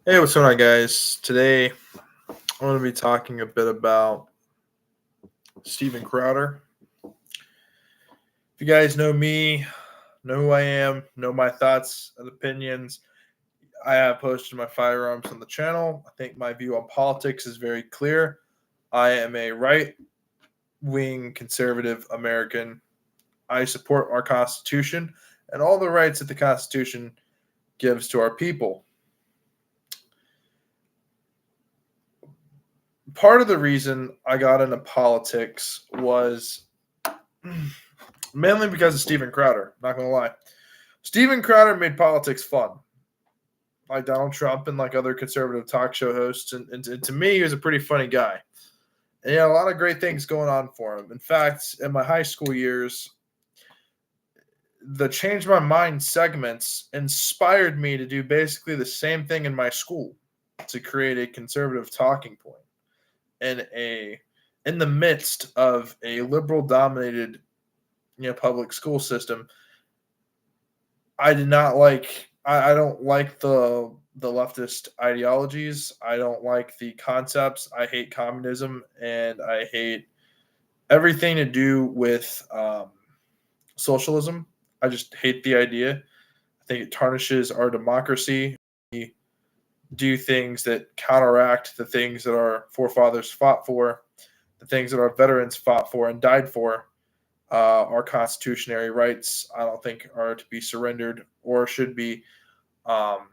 Hey, what's going on, guys? Today, I'm going to be talking a bit about Steven Crowder. If you guys know me, know who I am, know my thoughts and opinions, I have posted my firearms on the channel. I think my view on politics is very clear. I am a right wing conservative American. I support our Constitution and all the rights that the Constitution gives to our people. Part of the reason I got into politics was mainly because of Steven Crowder. Not gonna lie, Steven Crowder made politics fun, like Donald Trump and like other conservative talk show hosts. And to me, he was a pretty funny guy. And he had a lot of great things going on for him. In fact, in my high school years, the Change My Mind segments inspired me to do basically the same thing in my school, to create a conservative talking point in the midst of a liberal dominated public school system. I did not like. I don't like the leftist ideologies. I don't like the concepts. I hate communism, and I hate everything to do with socialism. I just hate the idea. I think it tarnishes our democracy. We do things that counteract the things that our forefathers fought for, the things that our veterans fought for and died for. Our constitutionary rights, I don't think, are to be surrendered or should be um,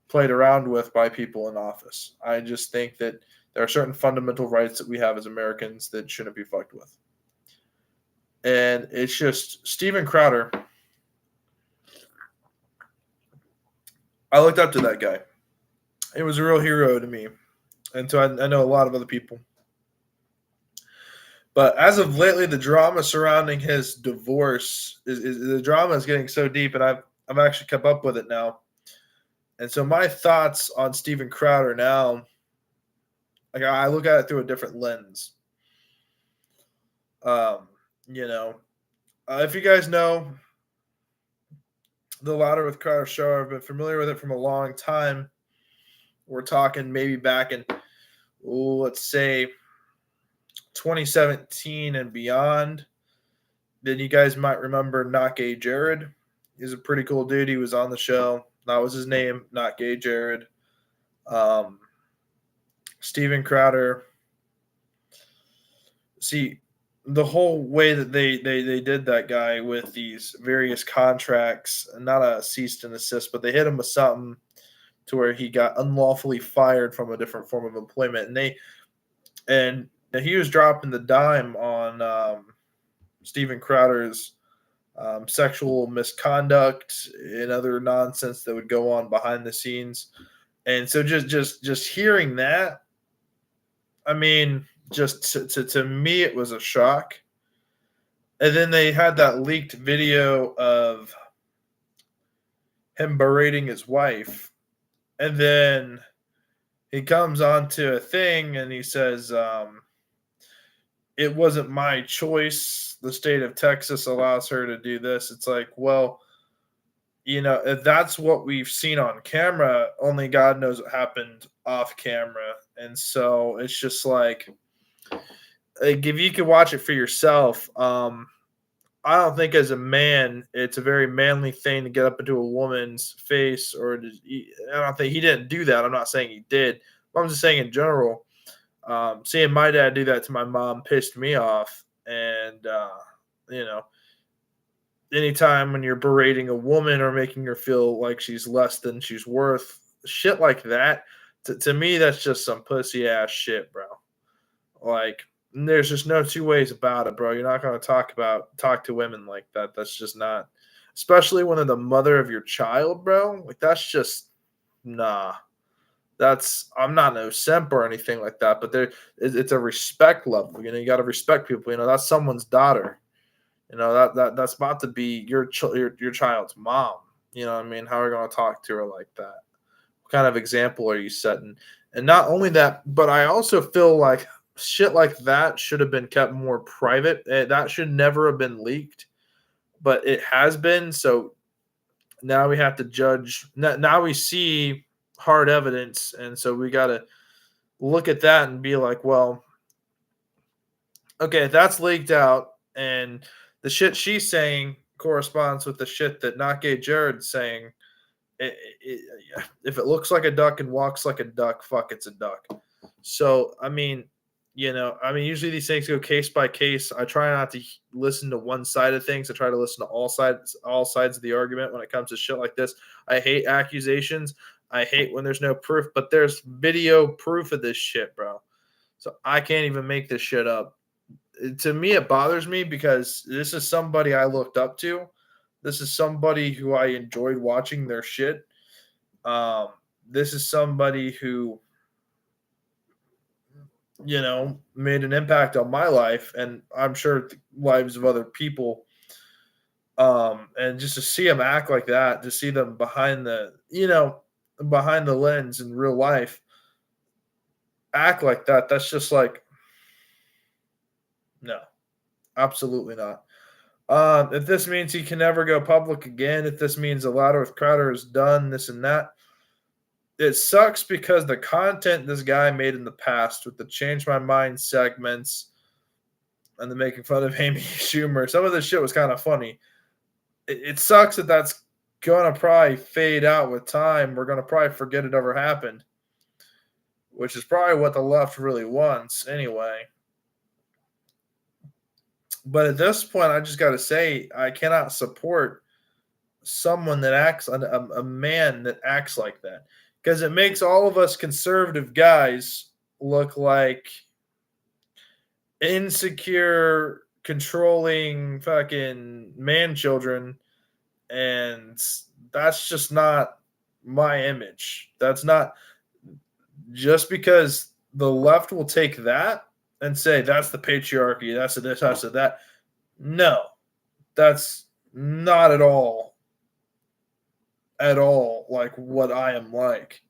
played around with by people in office. I just think that there are certain fundamental rights that we have as Americans that shouldn't be fucked with. And it's just Steven Crowder. I looked up to that guy. He was a real hero to me. And so I know a lot of other people. But as of lately, the drama surrounding his divorce is the drama is getting so deep, and I've actually kept up with it now. And so my thoughts on Steven Crowder now, like I look at it through a different lens. Um, you know, if you guys know the Louder with Crowder show, I've been familiar with it from a long time. We're talking maybe back in, let's say, 2017 and beyond. Then you guys might remember Not Gay Jared. He's a pretty cool dude. He was on the show. That was his name, Not Gay Jared. Steven Crowder. See, the whole way that they did that guy with these various contracts, not a cease and desist, but they hit him with something to where he got unlawfully fired from a different form of employment, and he was dropping the dime on Steven Crowder's sexual misconduct and other nonsense that would go on behind the scenes. And so just hearing that, I mean, just to me, it was a shock. And then they had that leaked video of him berating his wife. And then he comes onto a thing and he says, it wasn't my choice. The state of Texas allows her to do this. It's like, well, if that's what we've seen on camera, only God knows what happened off camera. And so it's just like if you could watch it for yourself, I don't think as a man it's a very manly thing to get up into a woman's face, or I don't think he didn't do that. I'm not saying he did. I'm just saying in general, seeing my dad do that to my mom pissed me off. And you know, anytime when you're berating a woman or making her feel like she's less than she's worth, shit like that, to me, that's just some pussy ass shit, bro. Like, there's just no two ways about it, bro. You're not going to talk to women like that. That's just not, especially when they're the mother of your child, bro. Like, that's just, nah. I'm not no simp or anything like that, but it's a respect level. You got to respect people. That's someone's daughter. That's about to be your child's mom. You know what I mean? How are you going to talk to her like that? What kind of example are you setting? And not only that, but I also feel like shit like that should have been kept more private. That should never have been leaked, but it has been. So now we have to judge. Now we see hard evidence, and so we got to look at that and be like, well, okay, that's leaked out, and the shit she's saying corresponds with the shit that Not Gay Jared's saying. If it looks like a duck and walks like a duck, fuck, it's a duck. So, I mean, usually these things go case by case. I try not to listen to one side of things. I try to listen to all sides of the argument when it comes to shit like this. I hate accusations. I hate when there's no proof, but there's video proof of this shit, bro. So I can't even make this shit up. To me, it bothers me because this is somebody I looked up to. This is somebody who I enjoyed watching their shit. This is somebody who, made an impact on my life, and I'm sure the lives of other people. And just to see them act like that, to see them behind the lens in real life act like that, that's just like, no, absolutely not. If this means he can never go public again, if this means a lot with Crowder is done, this and that, it sucks because the content this guy made in the past with the Change My Mind segments and the making fun of Amy Schumer, some of this shit was kind of funny. It sucks that that's going to probably fade out with time. We're going to probably forget it ever happened, which is probably what the left really wants anyway. But at this point, I just got to say, I cannot support someone that acts, a man that acts like that, because it makes all of us conservative guys look like insecure, controlling fucking man children. And that's just not my image. That's not, just because the left will take that and say that's the patriarchy, that's this, that's that. No, that's not at all like what I am like.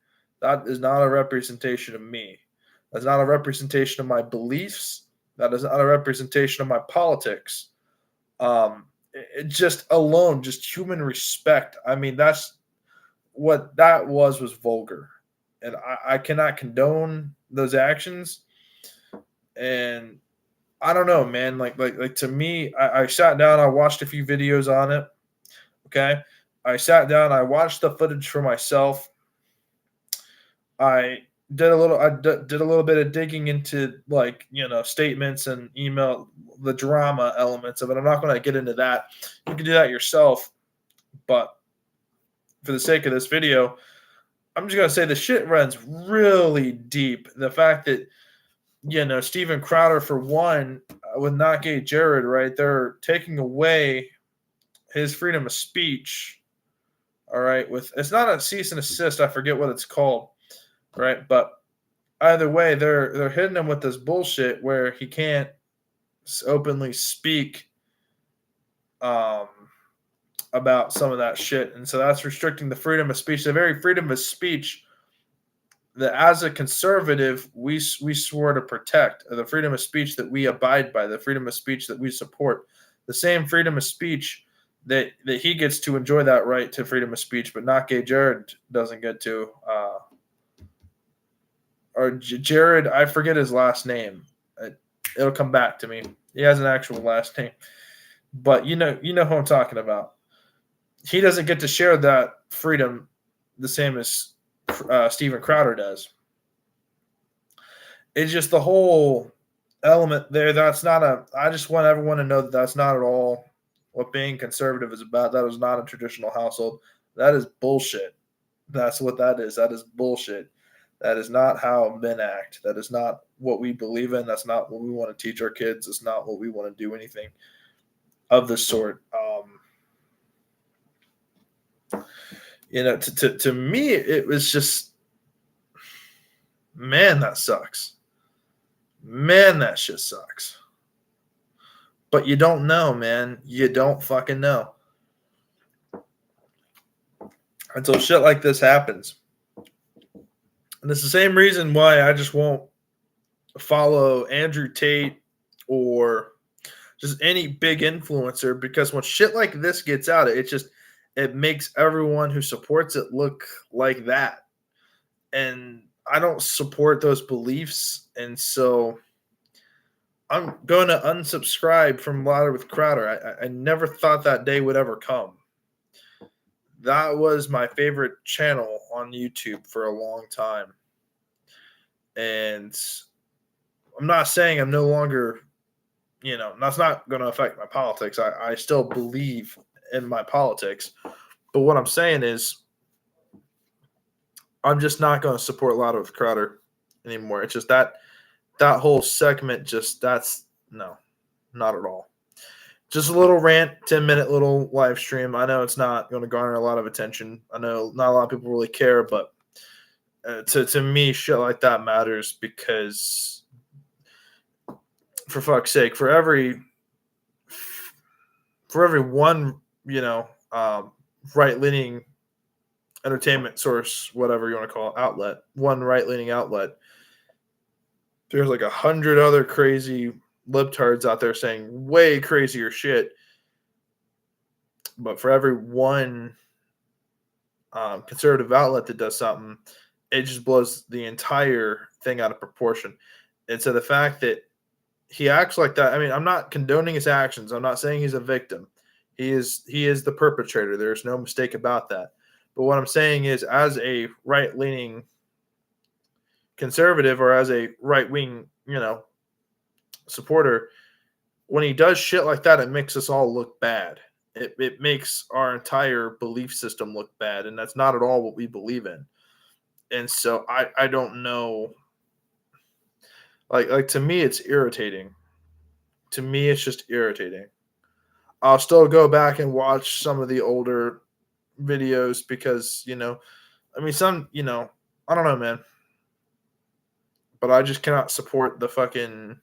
That is not a representation of me. That's not a representation of my beliefs. That is not a representation of my politics. It just alone, just human respect. I mean, that's what that was vulgar. And I cannot condone those actions. And I don't know, man. Like to me, I sat down, I watched a few videos on it. Okay. I sat down, I watched the footage for myself. I did a little bit of digging into statements and email, the drama elements of it. I'm not going to get into that. You can do that yourself. But for the sake of this video, I'm just going to say the shit runs really deep. The fact that, Steven Crowder, for one, with Not Gay Jared, right, they're taking away his freedom of speech. All right, it's not a cease and assist. I forget what it's called, right? But either way, they're hitting him with this bullshit where he can't openly speak about some of that shit, and so that's restricting the freedom of speech. The very freedom of speech that, as a conservative, we swore to protect, the freedom of speech that we abide by, the freedom of speech that we support, the same freedom of speech that he gets to enjoy that right to freedom of speech, but Not Gay Jared doesn't get to. Or Jared, I forget his last name. It'll come back to me. He has an actual last name, but you know who I'm talking about. He doesn't get to share that freedom the same as Steven Crowder does. It's just the whole element there. That's not I just want everyone to know that that's not at all what being conservative is about. That is not a traditional household. That is bullshit. That's what that is. That is bullshit. That is not how men act. That is not what we believe in. That's not what we want to teach our kids. It's not what we want to do, anything of the sort. To me, it was just, man, that sucks. Man, that shit sucks. But you don't know, man. You don't fucking know until shit like this happens. And it's the same reason why I just won't follow Andrew Tate or just any big influencer, because when shit like this gets out, it makes everyone who supports it look like that. and I don't support those beliefs, and so I'm going to unsubscribe from Louder with Crowder. I never thought that day would ever come. That was my favorite channel on YouTube for a long time. And I'm not saying I'm no longer, that's not going to affect my politics. I still believe in my politics. But what I'm saying is, I'm just not going to support Louder with Crowder anymore. It's just that whole segment, no, not at all. Just a little rant, 10-minute little live stream. I know it's not going to garner a lot of attention. I know not a lot of people really care, but to me, shit like that matters because, for fuck's sake, for every one, right-leaning entertainment source, whatever you want to call it, outlet, one right-leaning outlet, there's like 100 other crazy libtards out there saying way crazier shit. But for every one conservative outlet that does something, it just blows the entire thing out of proportion. And so the fact that he acts like that, I mean, I'm not condoning his actions. I'm not saying he's a victim. He is the perpetrator. There's no mistake about that. But what I'm saying is, as a right-leaning conservative or as a right-wing, supporter, when he does shit like that, it makes us all look bad. It makes our entire belief system look bad, and that's not at all what we believe in. And so I don't know. Like to me, it's irritating. To me, it's just irritating. I'll still go back and watch some of the older videos because, I mean, some, I don't know, man. But I just cannot support the fucking,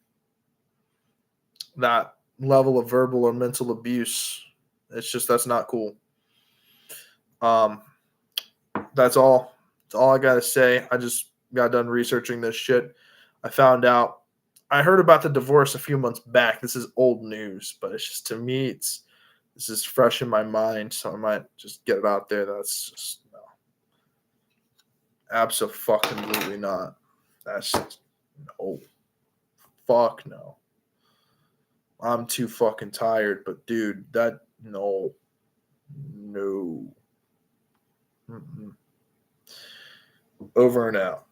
that level of verbal or mental abuse. It's just, that's not cool. That's all. That's all I got to say. I just got done researching this shit. I found out, I heard about the divorce a few months back. This is old news, but it's just, to me, this is fresh in my mind, so I might just get it out there. That's just, no. Abso-fucking-lutely not. That's just, no. Fuck no. I'm too fucking tired, but dude, no. Mm-mm. Over and out.